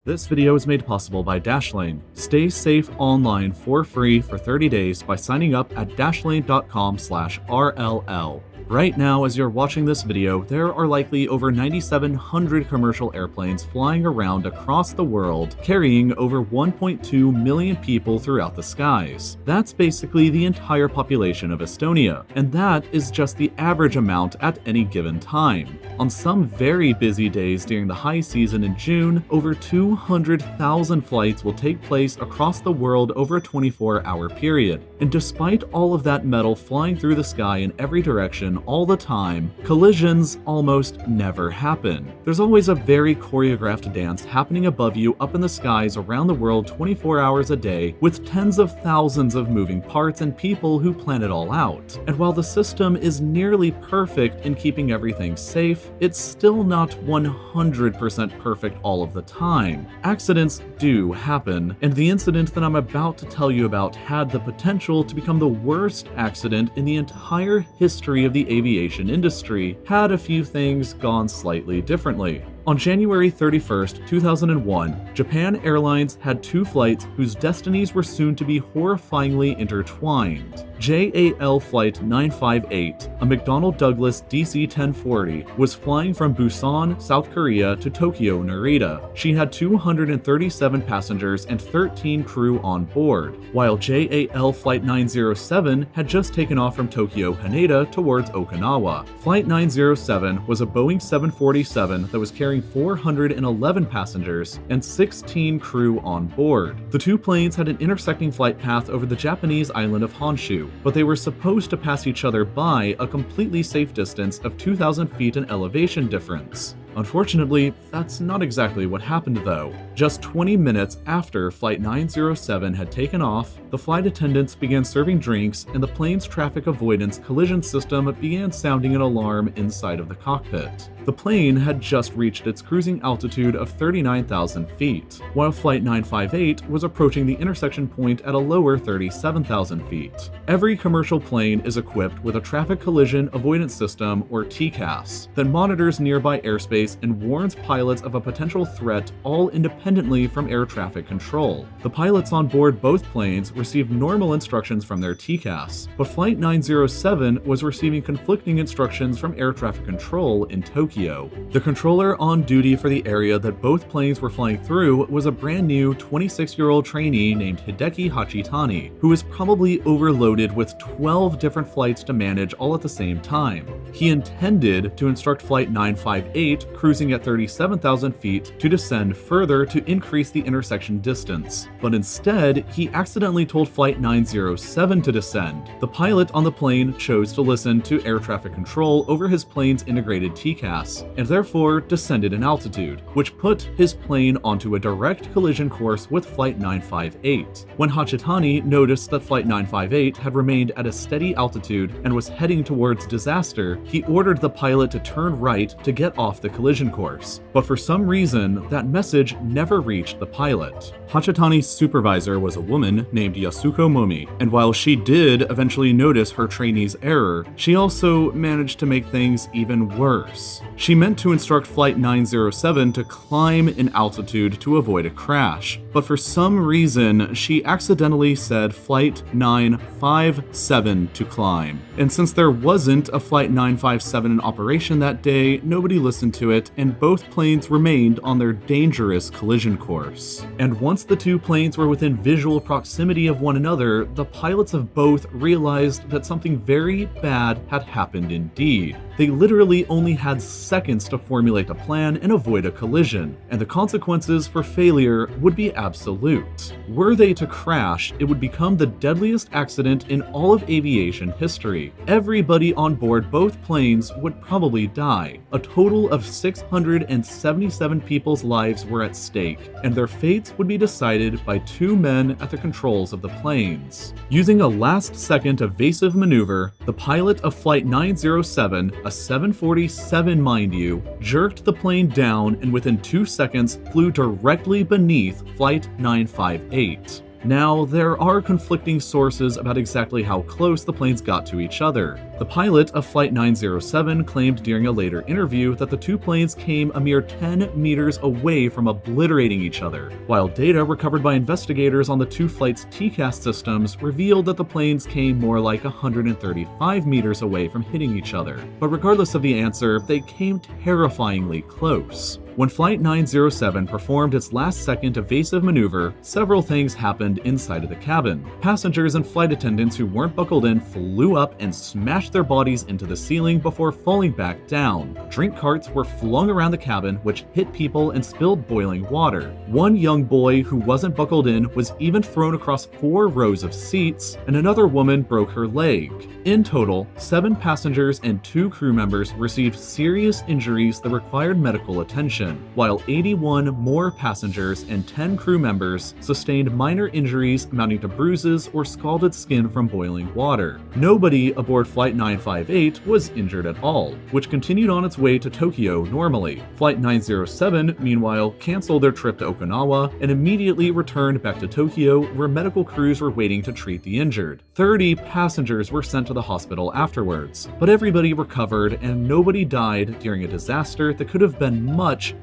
This video is made possible by Dashlane. Stay safe online for free for 30 days by signing up at dashlane.com/RLL. Right now, as you're watching this video, there are likely over 9,700 commercial airplanes flying around across the world, carrying over 1.2 million people throughout the skies. That's basically the entire population of Estonia, and that is just the average amount at any given time. On some very busy days during the high season in June, over 200,000 flights will take place across the world over a 24-hour period. And despite all of that metal flying through the sky in every direction all the time, collisions almost never happen. There's always a very choreographed dance happening above you up in the skies around the world 24 hours a day, with tens of thousands of moving parts and people who plan it all out. And while the system is nearly perfect in keeping everything safe, it's still not 100% perfect all of the time. Accidents do happen, and the incident that I'm about to tell you about had the potential to become the worst accident in the entire history of the aviation industry had a few things gone slightly differently. On January 31st, 2001, Japan Airlines had two flights whose destinies were soon to be horrifyingly intertwined. JAL Flight 958, a McDonnell Douglas DC-1040, was flying from Busan, South Korea to Tokyo, Narita. She had 237 passengers and 13 crew on board, while JAL Flight 907 had just taken off from Tokyo, Haneda towards Okinawa. Flight 907 was a Boeing 747 that was carrying 411 passengers and 16 crew on board. The two planes had an intersecting flight path over the Japanese island of Honshu, but they were supposed to pass each other by a completely safe distance of 2,000 feet in elevation difference. Unfortunately, that's not exactly what happened though. Just 20 minutes after Flight 907 had taken off, the flight attendants began serving drinks and the plane's traffic avoidance collision system began sounding an alarm inside of the cockpit. The plane had just reached its cruising altitude of 39,000 feet, while Flight 958 was approaching the intersection point at a lower 37,000 feet. Every commercial plane is equipped with a traffic collision avoidance system, or TCAS, that monitors nearby airspace and warns pilots of a potential threat, all independently from air traffic control. The pilots on board both planes received normal instructions from their TCAS, but Flight 907 was receiving conflicting instructions from air traffic control in Tokyo. The controller on duty for the area that both planes were flying through was a brand new 26-year-old trainee named Hideki Hachitani, who was probably overloaded with 12 different flights to manage all at the same time. He intended to instruct Flight 958, cruising at 37,000 feet, to descend further to increase the intersection distance, but instead, he accidentally told Flight 907 to descend. The pilot on the plane chose to listen to air traffic control over his plane's integrated TCAS, and therefore descended in altitude, which put his plane onto a direct collision course with Flight 958. When Hachitani noticed that Flight 958 had remained at a steady altitude and was heading towards disaster, he ordered the pilot to turn right to get off the collision course. But for some reason, that message never reached the pilot. Hachitani's supervisor was a woman named Yasuko Momi, and while she did eventually notice her trainee's error, she also managed to make things even worse. She meant to instruct Flight 907 to climb in altitude to avoid a crash, but for some reason, she accidentally said Flight 957 to climb. And since there wasn't a Flight 957 in operation that day, nobody listened to it, and both planes remained on their dangerous collision course. And once the two planes were within visual proximity of one another, the pilots of both realized that something very bad had happened indeed. They literally only had seconds to formulate a plan and avoid a collision, and the consequences for failure would be absolute. Were they to crash, it would become the deadliest accident in all of aviation history. Everybody on board both planes would probably die. A total of 677 people's lives were at stake, and their fates would be decided by two men at the controls of the planes. Using a last-second evasive maneuver, the pilot of Flight 907, a 747 mind you, jerked the plane down and within 2 seconds flew directly beneath Flight 958. Now, there are conflicting sources about exactly how close the planes got to each other. The pilot of Flight 907 claimed during a later interview that the two planes came a mere 10 meters away from obliterating each other, while data recovered by investigators on the two flights' TCAS systems revealed that the planes came more like 135 meters away from hitting each other. But regardless of the answer, they came terrifyingly close. When Flight 907 performed its last-second evasive maneuver, several things happened inside of the cabin. Passengers and flight attendants who weren't buckled in flew up and smashed their bodies into the ceiling before falling back down. Drink carts were flung around the cabin, which hit people and spilled boiling water. One young boy who wasn't buckled in was even thrown across 4 rows of seats, and another woman broke her leg. In total, 7 passengers and 2 crew members received serious injuries that required medical attention, while 81 more passengers and 10 crew members sustained minor injuries amounting to bruises or scalded skin from boiling water. Nobody aboard Flight 958 was injured at all, which continued on its way to Tokyo normally. Flight 907, meanwhile, canceled their trip to Okinawa and immediately returned back to Tokyo, where medical crews were waiting to treat the injured. 30 passengers were sent to the hospital afterwards, but everybody recovered and nobody died during a disaster that could have been much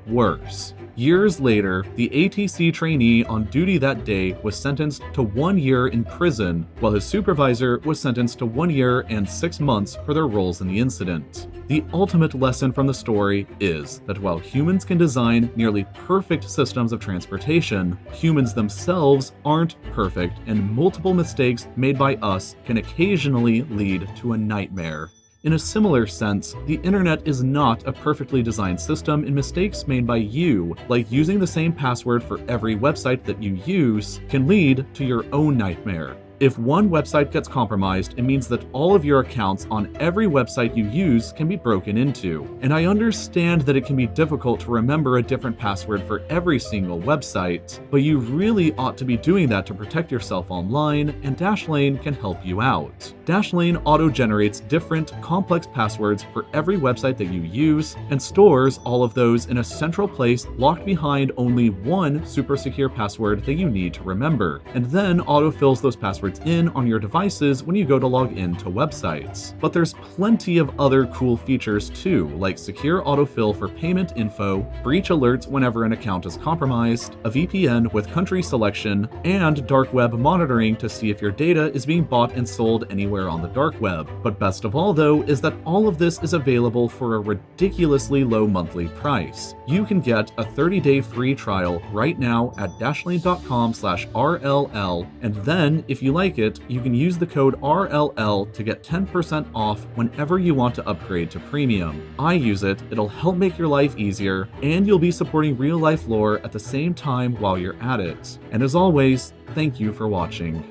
worse. Years later, the ATC trainee on duty that day was sentenced to 1 year in prison, while his supervisor was sentenced to 1 year and 6 months for their roles in the incident. The ultimate lesson from the story is that while humans can design nearly perfect systems of transportation, humans themselves aren't perfect, and multiple mistakes made by us can occasionally lead to a nightmare. In a similar sense, the internet is not a perfectly designed system, and mistakes made by you, like using the same password for every website that you use, can lead to your own nightmare. If one website gets compromised, it means that all of your accounts on every website you use can be broken into. And I understand that it can be difficult to remember a different password for every single website, but you really ought to be doing that to protect yourself online, and Dashlane can help you out. Dashlane auto-generates different, complex passwords for every website that you use, and stores all of those in a central place locked behind only one super secure password that you need to remember, and then autofills those passwords in on your devices when you go to log in to websites. But there's plenty of other cool features too, like secure autofill for payment info, breach alerts whenever an account is compromised, a VPN with country selection, and dark web monitoring to see if your data is being bought and sold anywhere on the dark web. But best of all though is that all of this is available for a ridiculously low monthly price. You can get a 30-day free trial right now at dashlane.com/RLL, and then if you like it, you can use the code RLL to get 10% off whenever you want to upgrade to premium. I use it, it'll help make your life easier, and you'll be supporting Real Life Lore at the same time while you're at it. And as always, thank you for watching.